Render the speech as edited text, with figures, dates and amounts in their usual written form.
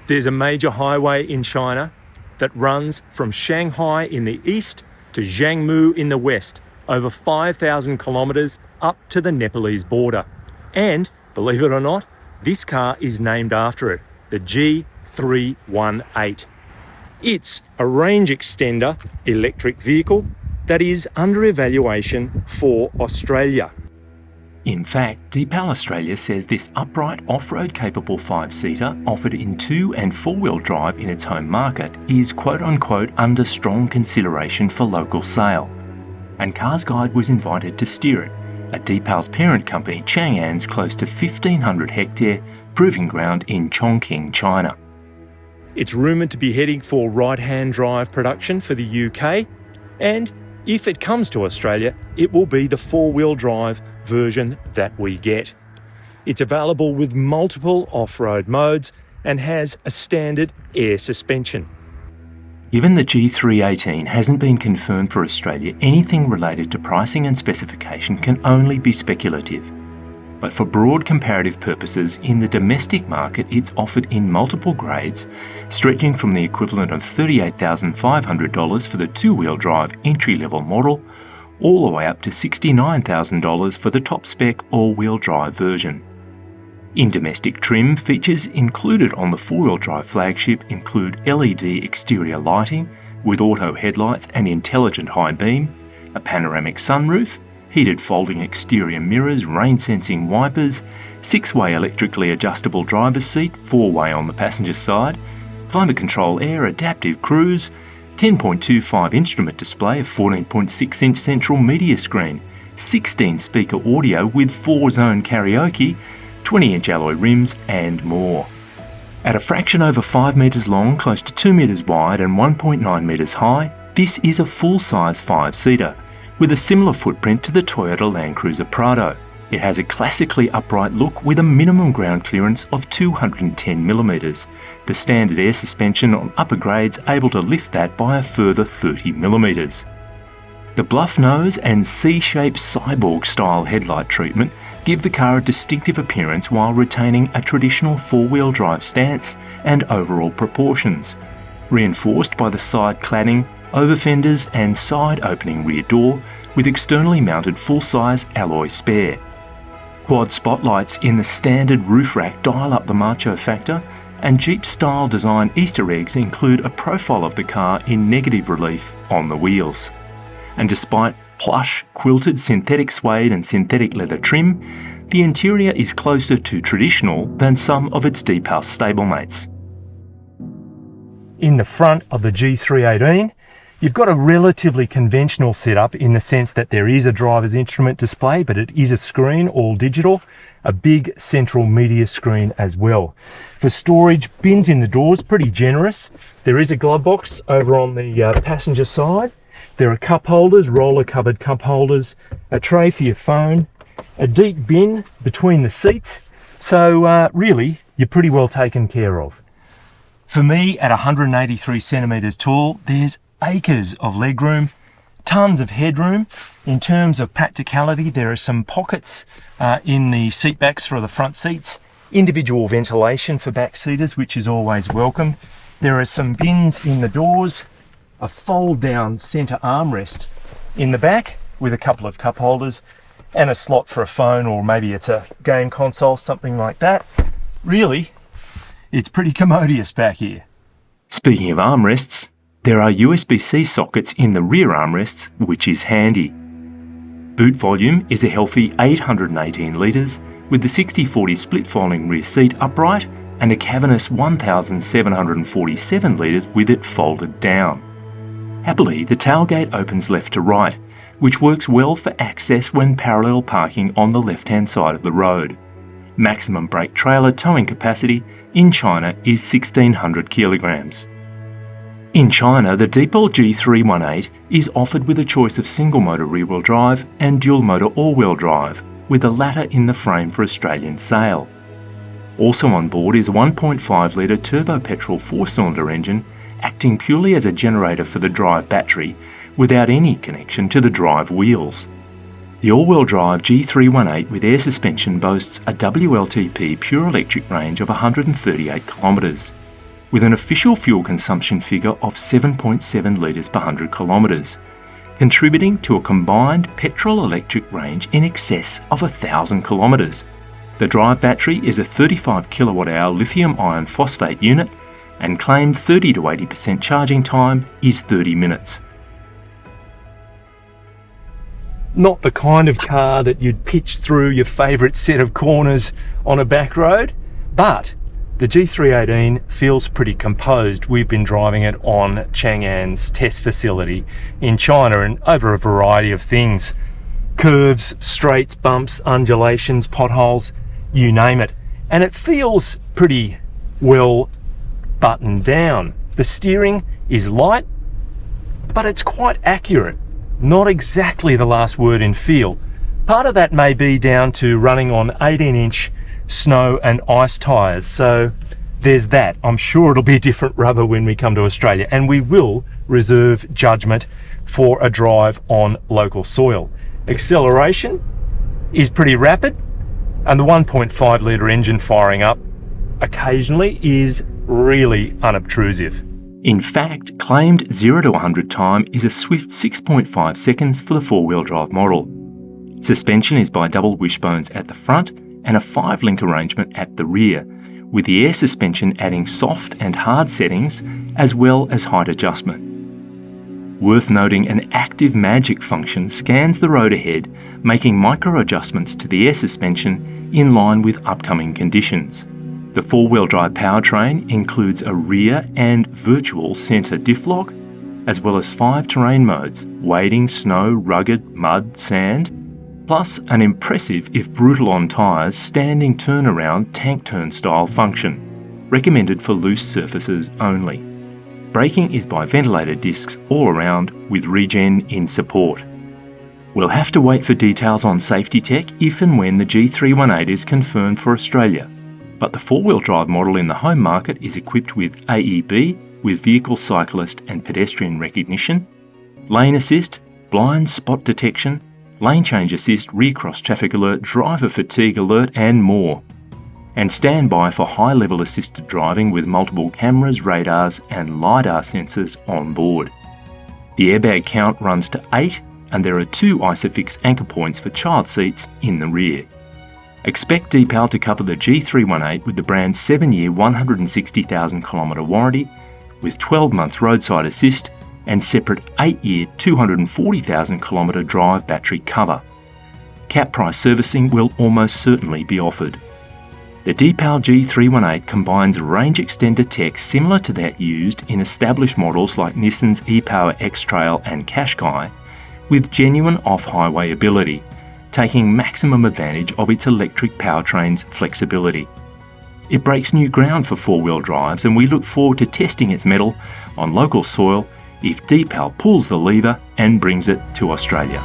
There's a major highway in China that runs from Shanghai in the east to Jiangmu in the west, over 5,000 kilometres up to the Nepalese border. And, believe it or not, this car is named after it, the G318. It's a range extender electric vehicle that is under evaluation for Australia. In fact, Deepal Australia says this upright off-road capable 5-seater offered in 2- and 4-wheel drive in its home market is quote-unquote under strong consideration for local sale. And CarsGuide was invited to steer it at Deepal's parent company Chang'an's close to 1,500 hectare proving ground in Chongqing, China. It's rumoured to be heading for right-hand drive production for the UK, and if it comes to Australia, it will be the 4-wheel drive version that we get. It's available with multiple off-road modes and has a standard air suspension. Given the G318 hasn't been confirmed for Australia, anything related to pricing and specification can only be speculative. But for broad comparative purposes, in the domestic market it's offered in multiple grades, stretching from the equivalent of $38,500 for the 2-wheel drive entry-level model, all the way up to $69,000 for the top-spec all-wheel drive version. In domestic trim, features included on the 4-wheel drive flagship include LED exterior lighting with auto headlights and intelligent high beam, a panoramic sunroof, heated folding exterior mirrors, rain-sensing wipers, 6-way electrically adjustable driver's seat, 4-way on the passenger side, climate control air adaptive cruise, 10.25 instrument display, a 14.6-inch central media screen, 16-speaker audio with 4-zone karaoke, 20-inch alloy rims and more. At a fraction over 5 metres long, close to 2 metres wide and 1.9 metres high, this is a full-size 5-seater, with a similar footprint to the Toyota LandCruiser Prado. It has a classically upright look with a minimum ground clearance of 210mm, the standard air suspension on upper grades able to lift that by a further 30mm. The bluff nose and C-shaped cyborg-style headlight treatment give the car a distinctive appearance while retaining a traditional 4-wheel drive stance and overall proportions, reinforced by the side cladding, over fenders and side opening rear door with externally mounted full-size alloy spare. Quad spotlights in the standard roof rack dial up the macho factor, and Jeep-style design Easter eggs include a profile of the car in negative relief on the wheels. And despite plush, quilted synthetic suede and synthetic leather trim, the interior is closer to traditional than some of its Deepal stablemates. In the front of the G318, you've got a relatively conventional setup in the sense that there is a driver's instrument display, but it is a screen, all digital, a big central media screen as well. For storage, bins in the doors, pretty generous. There is a glove box over on the passenger side. There are cup holders, roller covered cup holders, a tray for your phone, a deep bin between the seats. So really, you're pretty well taken care of. For me, at 183 centimetres tall, there's acres of legroom, tons of headroom. In terms of practicality, there are some pockets in the seat backs for the front seats, individual ventilation for back seaters, which is always welcome. There are some bins in the doors, a fold down centre armrest in the back with a couple of cup holders and a slot for a phone, or maybe it's a game console, something like that. Really, it's pretty commodious back here. Speaking of armrests, there are USB-C sockets in the rear armrests, which is handy. Boot volume is a healthy 818 litres, with the 60/40 split folding rear seat upright and a cavernous 1,747 litres with it folded down. Happily, the tailgate opens left to right, which works well for access when parallel parking on the left-hand side of the road. Maximum brake trailer towing capacity in China is 1,600 kilograms. In China, the Deepal G318 is offered with a choice of single-motor rear-wheel drive and dual-motor all-wheel drive, with the latter in the frame for Australian sale. Also on board is a 1.5-litre turbo petrol 4-cylinder engine acting purely as a generator for the drive battery without any connection to the drive wheels. The all-wheel drive G318 with air suspension boasts a WLTP pure electric range of 138 kilometres. with an official fuel consumption figure of 7.7 litres per 100 kilometres, contributing to a combined petrol-electric range in excess of 1,000 kilometres. The drive battery is a 35 kilowatt-hour lithium iron phosphate unit, and claimed 30 to 80% charging time is 30 minutes. Not the kind of car that you'd pitch through your favourite set of corners on a back road, but the G318 feels pretty composed. We've been driving it on Chang'an's test facility in China and over a variety of things. Curves, straights, bumps, undulations, potholes, you name it. And it feels pretty well buttoned down. The steering is light, but it's quite accurate. Not exactly the last word in feel. Part of that may be down to running on 18-inch snow and ice tyres, so there's that. I'm sure it'll be different rubber when we come to Australia, and we will reserve judgment for a drive on local soil. Acceleration is pretty rapid, and the 1.5 litre engine firing up occasionally is really unobtrusive. In fact, claimed 0 to 100 time is a swift 6.5 seconds for the four-wheel drive model. Suspension is by double wishbones at the front and a 5-link arrangement at the rear, with the air suspension adding soft and hard settings as well as height adjustment. Worth noting, an active magic function scans the road ahead, making micro adjustments to the air suspension in line with upcoming conditions. The four-wheel drive powertrain includes a rear and virtual centre diff lock, as well as 5 terrain modes: wading, snow, rugged, mud, sand, plus an impressive, if brutal on tyres, standing turnaround tank turn style function, recommended for loose surfaces only. Braking is by ventilated discs all around, with regen in support. We'll have to wait for details on safety tech if and when the G318 is confirmed for Australia, but the four-wheel drive model in the home market is equipped with AEB, with vehicle, cyclist and pedestrian recognition, lane assist, blind spot detection, lane change assist, rear cross traffic alert, driver fatigue alert and more. And standby for high-level assisted driving with multiple cameras, radars and LiDAR sensors on board. The airbag count runs to 8, and there are 2 ISOFIX anchor points for child seats in the rear. Expect Deepal to cover the G318 with the brand's 7-year 160,000 kilometre warranty, with 12 months roadside assist and separate 8-year 240,000 kilometre drive battery cover. Cap price servicing will almost certainly be offered. The Deepal G318 combines range extender tech similar to that used in established models like Nissan's e-Power X-Trail and Qashqai, with genuine off-highway ability, taking maximum advantage of its electric powertrain's flexibility. It breaks new ground for four-wheel drives, and we look forward to testing its mettle on local soil if Deepal pulls the lever and brings it to Australia.